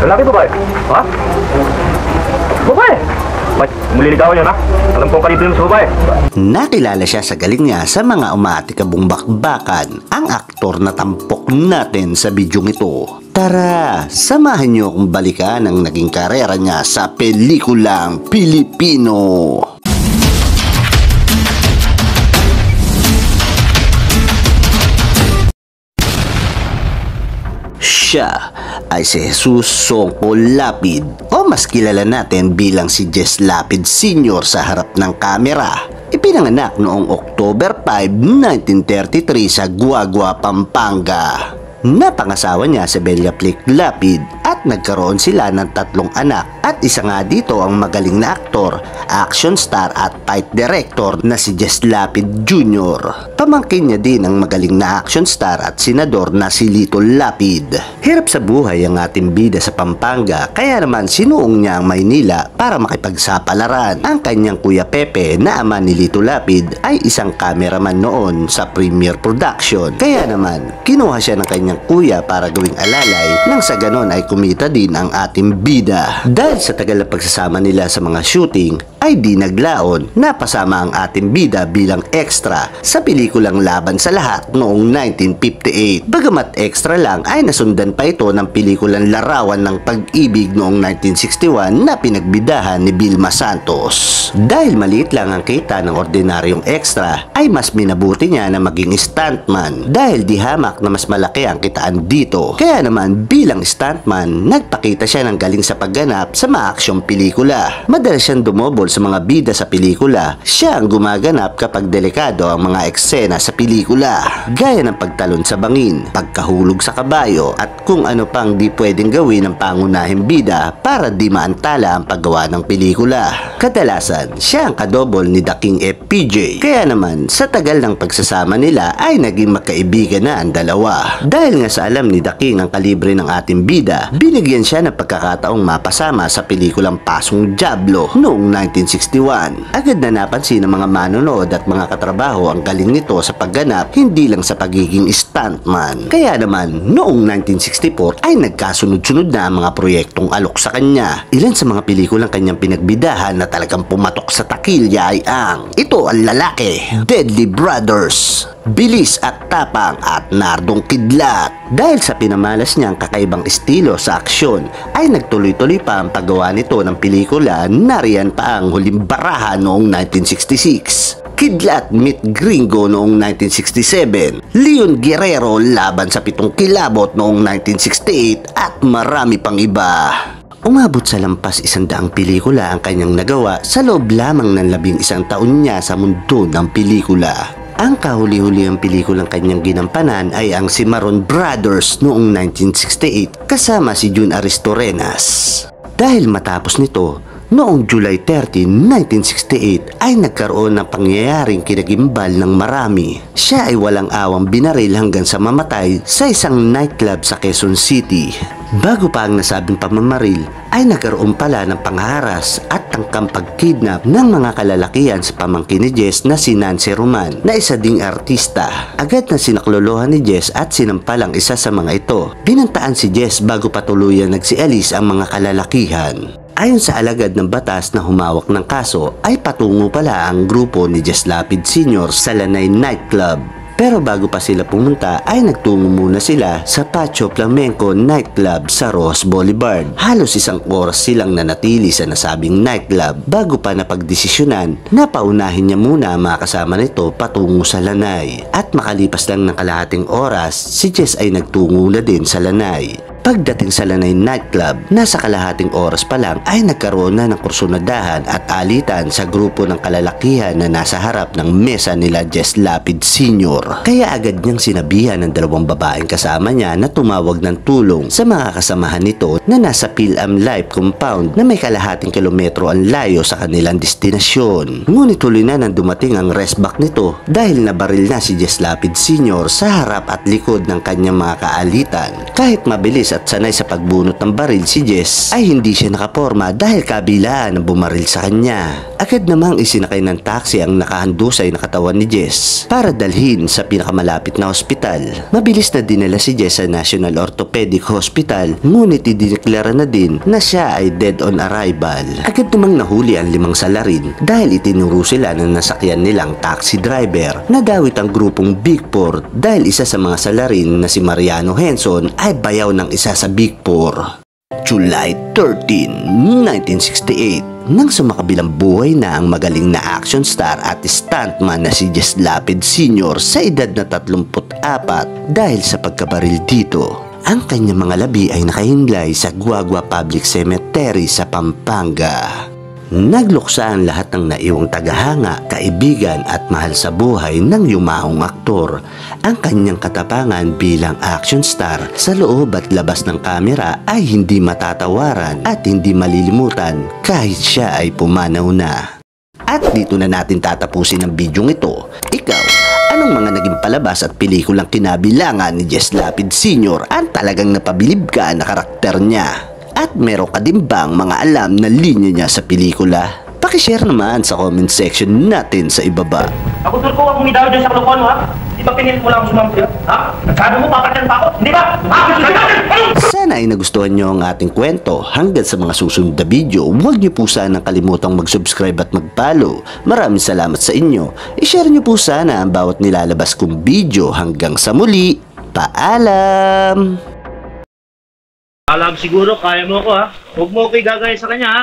Lalaki babae? Ha? Babae? May muliligawan yun ha? Alam kong kalibre mo sa babae. Nakilala siya sa galing niya sa mga umaatikabong bakbakan, ang aktor na tampok natin sa bidyong ito. Tara, samahan niyo kung balikan ang naging karera niya sa pelikulang Pilipino. Siya ay si Jesus Songko Lapid o mas kilala natin bilang si Jess Lapid Sr. sa harap ng kamera. Ipinanganak noong October 5, 1933 sa Guagua, Pampanga. Napangasawa niya si Bella Flick Lapid at nagkaroon sila ng 3 anak at isa nga dito ang magaling na aktor, action star at fight director na si Jess Lapid Jr. Pamangkin niya din ang magaling na action star at senador na si Lito Lapid. Hirap sa buhay ang ating bida sa Pampanga kaya naman sinuong niya ang Maynila para makipagsapalaran. Ang kanyang kuya Pepe na ama ni Lito Lapid ay isang cameraman noon sa Premier Production. Kaya naman kinuha siya ng kanyang kuya para gawing alalay nang sa ganon ay kumita din ang ating bida. Dahil sa tagal na pagsasama nila sa mga shooting ay di naglaon napasama ang ating bida bilang extra sa pelikulang Laban sa Lahat noong 1958. Bagamat extra lang ay nasundan pa ito ng pelikulang Larawan ng Pag-ibig noong 1961 na pinagbidahan ni Vilma Santos. Dahil maliit lang ang kita ng ordinaryong extra ay mas minabuti niya na maging stuntman dahil di hamak na mas malaki ang kitaan dito. Kaya naman bilang stuntman nagpakita siya ng galing sa pagganap sa mga aksyong pelikula. Madalas siyang dumobol sa mga bida sa pelikula. Siya ang gumaganap kapag delikado ang mga eksena sa pelikula, gaya ng pagtalon sa bangin, pagkahulog sa kabayo at kung ano pang di pwedeng gawin ng pangunahing bida para di maantala ang paggawa ng pelikula. Kadalasan, siya ang kadobol ni The King FPJ. Kaya naman, sa tagal ng pagsasama nila ay naging magkaibigan na ang dalawa. Dahil nga sa alam ni The King ang kalibre ng ating bida, binigyan siya ng pagkakataong mapasama sa pelikulang Pasong Diablo noong 1961. Agad na napansin ng mga manonood at mga katrabaho ang galing nito sa pagganap, hindi lang sa pagiging stuntman. Kaya naman, noong 1964 ay nagkasunod-sunod na ang mga proyektong alok sa kanya. Ilan sa mga pelikulang kanyang pinagbidahan na talagang pumatok sa takilya ay ang Ito ang Lalaki, Deadly Brothers, Bilis at Tapang at Nardong Kidlat. Dahil sa pinamalas niyang kakaibang estilo sa aksyon, ay nagtuloy-tuloy pa ang paggawa nito ng pelikula. Nariyan pa ang Huling Baraha noong 1966. Kidlat Meet Gringo noong 1967, Leon Guerrero Laban sa 7 Kilabot noong 1968 at marami pang iba. Umabot sa lampas 100 pelikula ang kanyang nagawa sa loob lamang ng 11 taon niya sa mundo ng pelikula. Ang kahuli-huli ang pelikulang kanyang ginampanan ay ang Cimarron Brothers noong 1968 kasama si Jun Aristorenas. Dahil matapos nito, noong July 30, 1968 ay nagkaroon ng pangyayaring kinagimbal ng marami. Siya ay walang awang binaril hanggang sa mamatay sa isang nightclub sa Quezon City. Bago pa ang nasabing pamamaril ay nagkaroon pala ng pangharas at tangkang pagkidnap ng mga kalalakihan sa pamangkin ni Jess na si Nancy Roman na isa ding artista. Agad na sinaklolohan ni Jess at sinampal ang isa sa mga ito. Binantaan si Jess bago patuluyan nagsialis ang mga kalalakihan. Ayon sa alagad ng batas na humawak ng kaso ay patungo pala ang grupo ni Jess Lapid Sr. sa Lanay Nightclub. Pero bago pa sila pumunta ay nagtungo muna sila sa Pacho Flamenco Nightclub sa Rojas Boulevard. Halos 1 oras silang nanatili sa nasabing nightclub bago pa napagdesisyonan na paunahin niya muna ang mga kasama nito patungo sa Lanay. At makalipas lang ng kalahating oras, si Jess ay nagtungo na din sa Lanay. Pagdating sa Lanay Nightclub, nasa kalahating oras pa lang ay nagkaroon na ng kursunadahan at alitan sa grupo ng kalalakihan na nasa harap ng mesa nila Jess Lapid Sr. Kaya agad niyang sinabihan ng 2 babaeng kasama niya na tumawag ng tulong sa mga kasamahan nito na nasa Phil-Am Life Compound na may kalahating kilometro ang layo sa kanilang destinasyon. Ngunit huli na nang dumating ang resback nito dahil nabaril na si Jess Lapid Sr. sa harap at likod ng kanyang mga kaalitan. Kahit mabilis practice at sanay sa pagbunot ng baril si Jess ay hindi siya nakaporma dahil kabilaan ang bumaril sa kanya. Agad namang isinakay ng taxi ang nakahandusay na katawan ni Jess para dalhin sa pinakamalapit na ospital. Mabilis na dinala si Jess sa National Orthopedic Hospital, ngunit idineklara na din na siya ay dead on arrival. Agad namang nahuli ang 5 salarin dahil itinuro sila na nasakyan nilang taxi driver. Nadawit ang grupong Big Four dahil isa sa mga salarin na si Mariano Henson ay bayaw ng isa sa Big Four. July 13, 1968, nang sumakabilang buhay na ang magaling na action star at stuntman na si Jess Lapid Sr. sa edad na 34 dahil sa pagkabaril dito. Ang kanyang mga labi ay nakahinglay sa Guagua Public Cemetery sa Pampanga. Nagluksa ang lahat ng naiwang tagahanga, kaibigan at mahal sa buhay ng yumahong aktor. Ang kanyang katapangan bilang action star sa loob at labas ng kamera ay hindi matatawaran at hindi malilimutan kahit siya ay pumanaw na. At dito na natin tatapusin ang bidyong ito. Ikaw, anong mga naging palabas at pelikulang kinabilangan ni Jess Lapid Sr. ang talagang napabilib ka na karakter niya? At meron ka din bang mga alam na linya niya sa pelikula? Pakishare naman sa comment section natin sa ibaba. Ako tur ko, huwag umidaw dyan sa kalokohan mo, ha? Di ba pinilit mo lang sumama sila? Ha? Nagsabi mo, papatyan pa ako? Hindi ba? Ha? Sana ay nagustuhan nyo ang ating kwento. Hanggang sa mga susunod na video, huwag nyo po sanang kalimutang mag-subscribe at mag-follow. Maraming salamat sa inyo. I-share nyo po sana ang bawat nilalabas kong video. Hanggang sa muli, paalam! Alam siguro, kaya mo ako, ha? Huwag mo ako igagaya sa kanya, ha?